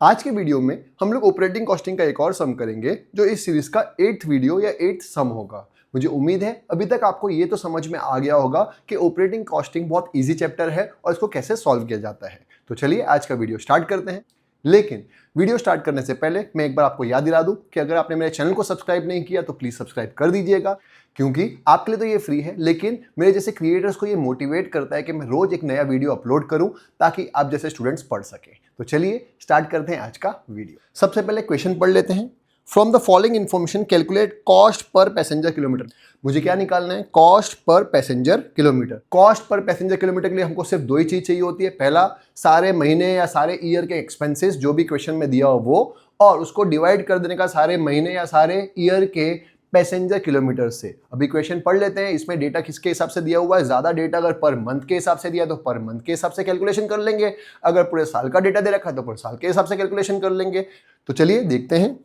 आज के वीडियो में हम लोग ऑपरेटिंग कॉस्टिंग का एक और सम करेंगे जो इस सीरीज का 8th वीडियो या 8th सम होगा। मुझे उम्मीद है अभी तक आपको ये तो समझ में आ गया होगा कि ऑपरेटिंग कॉस्टिंग बहुत इजी चैप्टर है और इसको कैसे सॉल्व किया जाता है। तो चलिए आज का वीडियो स्टार्ट करते हैं। लेकिन वीडियो स्टार्ट करने से पहले मैं एक बार आपको याद दिला दूं कि अगर आपने मेरे चैनल को सब्सक्राइब नहीं किया तो प्लीज सब्सक्राइब कर दीजिएगा, क्योंकि आपके लिए तो ये फ्री है लेकिन मेरे जैसे क्रिएटर्स को ये मोटिवेट करता है कि मैं रोज एक नया वीडियो अपलोड करूं ताकि आप जैसे स्टूडेंट्स पढ़ सकें। तो चलिए स्टार्ट करते हैं आज का वीडियो। सबसे पहले क्वेश्चन पढ़ लेते हैं। From the following information calculate cost per passenger kilometre. मुझे क्या निकालना है? Cost per passenger kilometre. Cost per passenger kilometre के लिए हमको सिर्फ दो ही चीज चाहिए होती है। पहला, सारे महीने या सारे ईयर के एक्सपेंसेस जो भी क्वेश्चन में दिया हो वो, और उसको डिवाइड कर देने का सारे महीने या सारे ईयर के पैसेंजर किलोमीटर से। अभी क्वेश्चन पढ़ लेते हैं। इसमें डेटा किसके हिसाब से दिया हुआ है? ज्यादा डेटा अगर पर मंथ के हिसाब से दिया तो पर मंथ के हिसाब से कैलकुलेशन कर लेंगे, अगर पूरे साल का डेटा दे रखा है तो पूरे साल के हिसाब से कैलकुलेशन कर लेंगे। तो चलिए देखते हैं।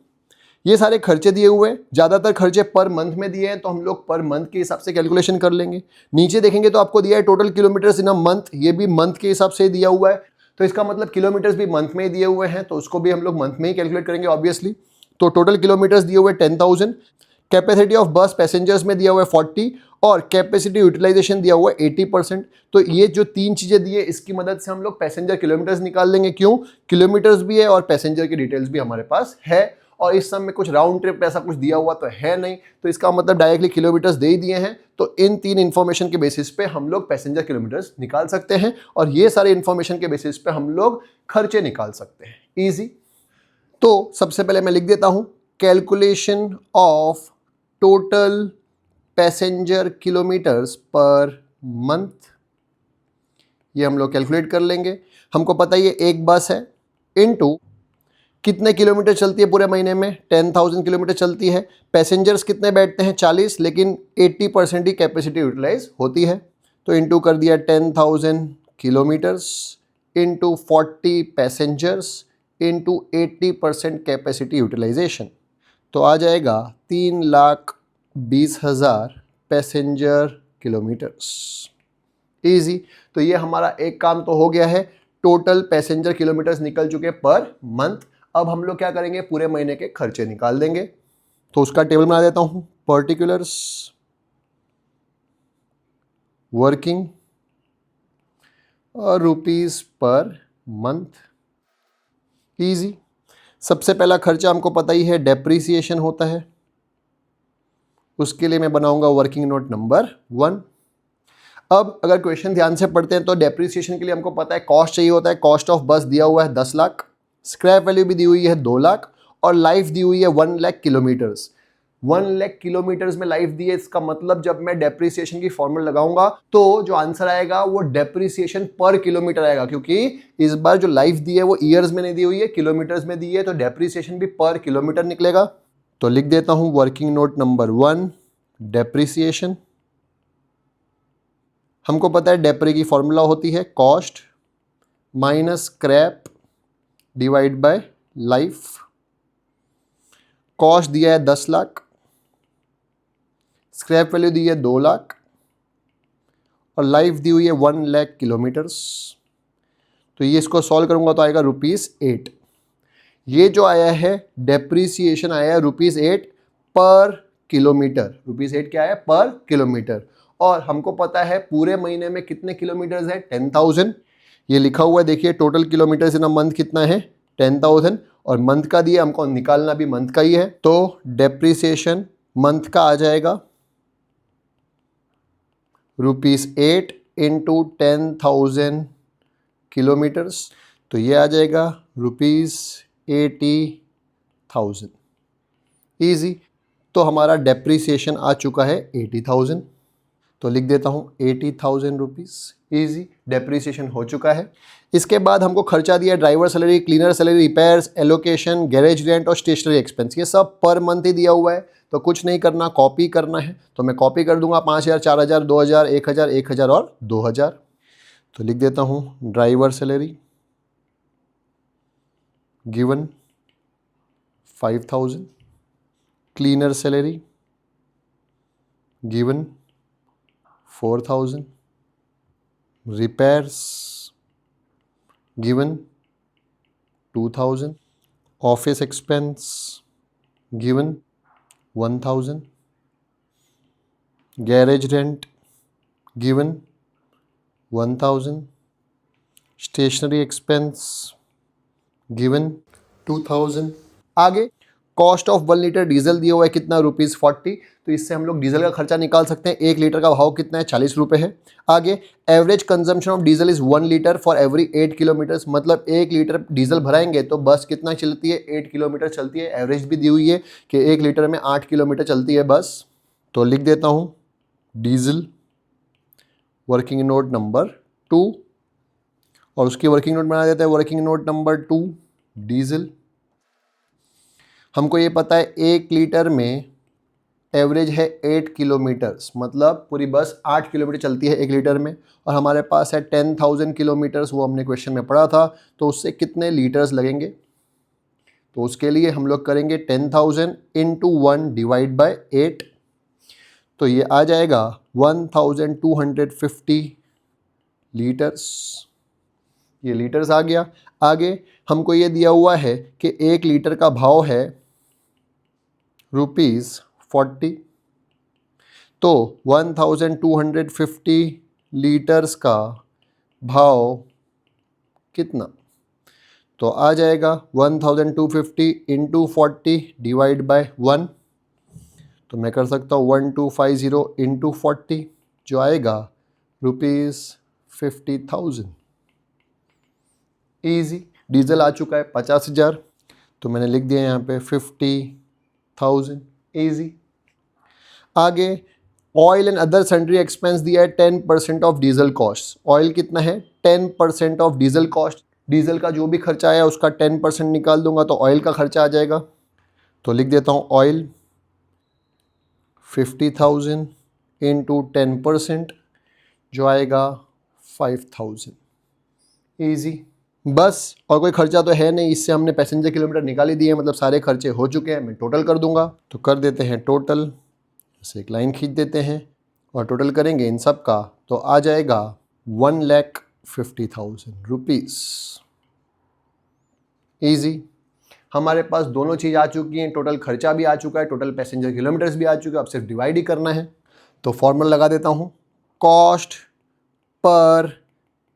ये सारे खर्चे दिए हुए हैं, ज्यादातर खर्चे पर मंथ में दिए हैं तो हम लोग पर मंथ के हिसाब से कैलकुलेशन कर लेंगे। नीचे देखेंगे तो आपको दिया है total kilometres in a month, ये भी मंथ के हिसाब से दिया हुआ है, तो इसका मतलब किलोमीटर्स भी मंथ में ही दिए हुए हैं तो उसको भी हम लोग मंथ में ही कैलकुलेट करेंगे ऑब्वियसली। तो टोटल किलोमीटर्स दिए हुए 10,000, कैपेसिटी ऑफ बस पैसेंजर्स में दिया हुआ है 40 और कैपेसिटी यूटिलाइजेशन दिया हुआ है 80%। तो ये जो तीन चीजें दी है इसकी मदद से हम लोग पैसेंजर किलोमीटर्स निकाल लेंगे। क्यों? किलोमीटर्स भी है और पैसेंजर की डिटेल्स भी हमारे पास है, और इस सब में कुछ राउंड ट्रिप ऐसा कुछ दिया हुआ तो है नहीं, तो इसका मतलब डायरेक्टली किलोमीटर्स दे ही दिए हैं। तो इन तीन इंफॉर्मेशन के बेसिस पे हम लोग पैसेंजर किलोमीटर्स निकाल सकते हैं और ये सारे इंफॉर्मेशन के बेसिस पे हम लोग खर्चे निकाल सकते हैं। इजी। तो सबसे पहले मैं लिख देता हूं calculation of total passenger kilometres per month. ये हम लोग कैलकुलेट कर लेंगे। हमको पता है ये एक बस है, इनटू कितने किलोमीटर चलती है पूरे महीने में? 10,000 किलोमीटर चलती है। पैसेंजर्स कितने बैठते हैं? 40, लेकिन 80% ही कैपेसिटी यूटिलाइज होती है, तो इनटू कर दिया 10,000 kilometres into 40 passengers into 80% capacity utilisation. तो आ जाएगा 3,20,000 पैसेंजर किलोमीटर्स। इजी। तो ये हमारा एक काम तो हो गया है, टोटल पैसेंजर किलोमीटर्स निकल चुके पर मंथ। अब हम लोग क्या करेंगे? पूरे महीने के खर्चे निकाल देंगे। तो उसका टेबल बना देता हूं। पर्टिकुलर्स, वर्किंग और रुपीस पर मंथ। इजी। सबसे पहला खर्चा हमको पता ही है, डेप्रिसिएशन होता है। उसके लिए मैं बनाऊंगा वर्किंग नोट नंबर 1। अब अगर क्वेश्चन ध्यान से पढ़ते हैं तो डेप्रिसिएशन के लिए हमको पता है कॉस्ट चाहिए होता है। कॉस्ट ऑफ बस दिया हुआ है 10 लाख, स्क्रैप वैल्यू भी दी हुई है 2 लाख और लाइफ दी हुई है 1 लाख किलोमीटर्स। 1 लाख किलोमीटर्स में लाइफ दी है, इसका मतलब जब मैं डेप्रिसिएशन की फॉर्मूला लगाऊंगा तो जो आंसर आएगा वो डेप्रिसिएशन पर किलोमीटर आएगा, क्योंकि इस बार जो लाइफ दी है वो ईयर्स में नहीं दी हुई है, किलोमीटर्स में दी है, तो डेप्रिसिएशन भी पर किलोमीटर निकलेगा। तो लिख देता हूं वर्किंग नोट नंबर 1 डेप्रिसिएशन। हमको पता है डेप्री की फॉर्मूला होती है cost minus scrap divide by life. Cost दिया है 10 लाख, स्क्रैप वैल्यू दी है 2 लाख और लाइफ दी हुई है 1 लाख किलोमीटर्स। तो ये इसको सॉल्व करूंगा तो आएगा ₹8। ये जो आया है डेप्रीसिएशन आया है ₹8 पर किलोमीटर। ₹8 क्या है? पर किलोमीटर। और हमको पता है पूरे महीने में कितने किलोमीटर्स है? 10,000। ये लिखा हुआ है, देखिए total kilometres in a month कितना है? 10,000, और मंथ का दिया, हमको निकालना भी मंथ का ही है। तो डेप्रीसिएशन मंथ का आ जाएगा ₹8 इंटू 10,000 किलोमीटर्स, तो ये आ जाएगा ₹80,000। ईजी। तो हमारा डेप्रीसिएशन आ चुका है 80,000, तो लिख देता हूँ 80,000 रुपीज़। ईजी, डेप्रीसिएशन हो चुका है। इसके बाद हमको खर्चा दिया driver salary, cleaner salary, repairs, allocation, garage rent और स्टेशनरी एक्सपेंस। ये सब पर मंथ ही दिया हुआ है, तो कुछ नहीं करना, कॉपी करना है। तो मैं कॉपी कर दूंगा 5,000, 4,000, 2,000, 1,000, 1,000 और 2,000। तो लिख देता हूँ driver salary given 5,000, cleaner salary given 4,000, repairs given 2,000, office expense given 1000, garage rent given 1000, stationery expense given 2000। आगे कॉस्ट ऑफ 1 लीटर डीजल दिया हुआ है कितना, ₹40। तो इससे हम लोग डीजल का खर्चा निकाल सकते हैं। 1 लीटर का भाव कितना है, 40 रुपये है। आगे average consumption of diesel is 1 litre for every 8 kilometres, मतलब 1 लीटर डीजल भराएंगे तो बस कितना चलती है, 8 किलोमीटर चलती है। एवरेज भी दी हुई है कि 1 लीटर में 8 किलोमीटर चलती है बस। तो लिख देता हूँ डीजल वर्किंग नोट नंबर 2, और उसकी वर्किंग नोट बना देते हैं वर्किंग नोट नंबर 2 डीजल। हमको ये पता है 1 लीटर में एवरेज है 8 किलोमीटर्स, मतलब पूरी बस 8 किलोमीटर चलती है 1 लीटर में, और हमारे पास है 10,000 किलोमीटर्स, वो हमने क्वेश्चन में पढ़ा था। तो उससे कितने लीटर्स लगेंगे, तो उसके लिए हम लोग करेंगे 10,000 इंटू 1 डिवाइड बाय 8, तो ये आ जाएगा 1250 लीटर्स। ये लीटर्स आ गया। आगे हमको ये दिया हुआ है कि 1 लीटर का भाव है ₹40, तो 1250 लीटर्स का भाव कितना, तो आ जाएगा 1250 इंटू 40 डिवाइड बाय 1, तो मैं कर सकता हूँ 1250 इंटू 40, जो आएगा ₹50,000। ईजी। डीजल आ चुका है 50,000, तो मैंने लिख दिया यहाँ पे 50,000। ईजी। आगे oil and other sundry expense दिया है 10% ऑफ डीजल कॉस्ट। ऑयल कितना है, 10% ऑफ डीजल कॉस्ट। डीजल का जो भी खर्चा आया उसका 10% निकाल दूंगा तो ऑयल का खर्चा आ जाएगा। तो लिख देता हूँ ऑयल 50,000 इंटू 10%, जो आएगा 5,000। ईजी। बस और कोई खर्चा तो है नहीं, इससे हमने पैसेंजर किलोमीटर निकाल ही दिए, मतलब सारे खर्चे हो चुके हैं। मैं टोटल कर दूंगा, तो कर देते हैं टोटल, ऐसे एक लाइन खींच देते हैं और टोटल करेंगे इन सब का, तो आ जाएगा 1,50,000 रुपीज़। ईजी। हमारे पास दोनों चीज़ आ चुकी हैं, टोटल खर्चा भी आ चुका है, टोटल पैसेंजर किलोमीटर्स भी आ चुके हैं, अब सिर्फ डिवाइड ही करना है। तो फॉर्मूला लगा देता हूँ, cost per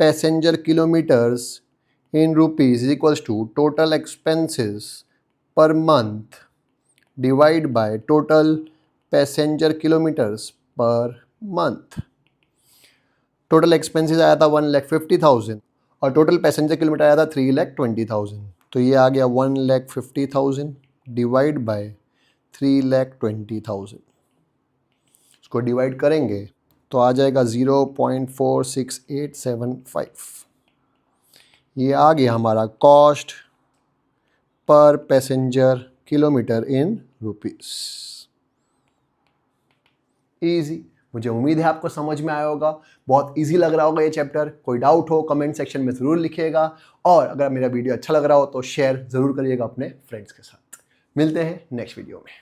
passenger kilometres in rupees is equals to total expenses per month divide by total passenger kilometers per month। Total expenses आया था 1,50,000 और टोटल पैसेंजर किलोमीटर आया था 3,20,000, तो ये आ गया 1,50,000 डिवाइड बाय 3,20,000। इसको डिवाइड करेंगे तो आ जाएगा 0.46875। ये आ गया हमारा कॉस्ट पर पैसेंजर किलोमीटर इन रुपीस। ईजी। मुझे उम्मीद है आपको समझ में आया होगा, बहुत इजी लग रहा होगा ये चैप्टर। कोई डाउट हो कमेंट सेक्शन में ज़रूर लिखिएगा, और अगर मेरा वीडियो अच्छा लग रहा हो तो शेयर ज़रूर करिएगा अपने फ्रेंड्स के साथ। मिलते हैं नेक्स्ट वीडियो में।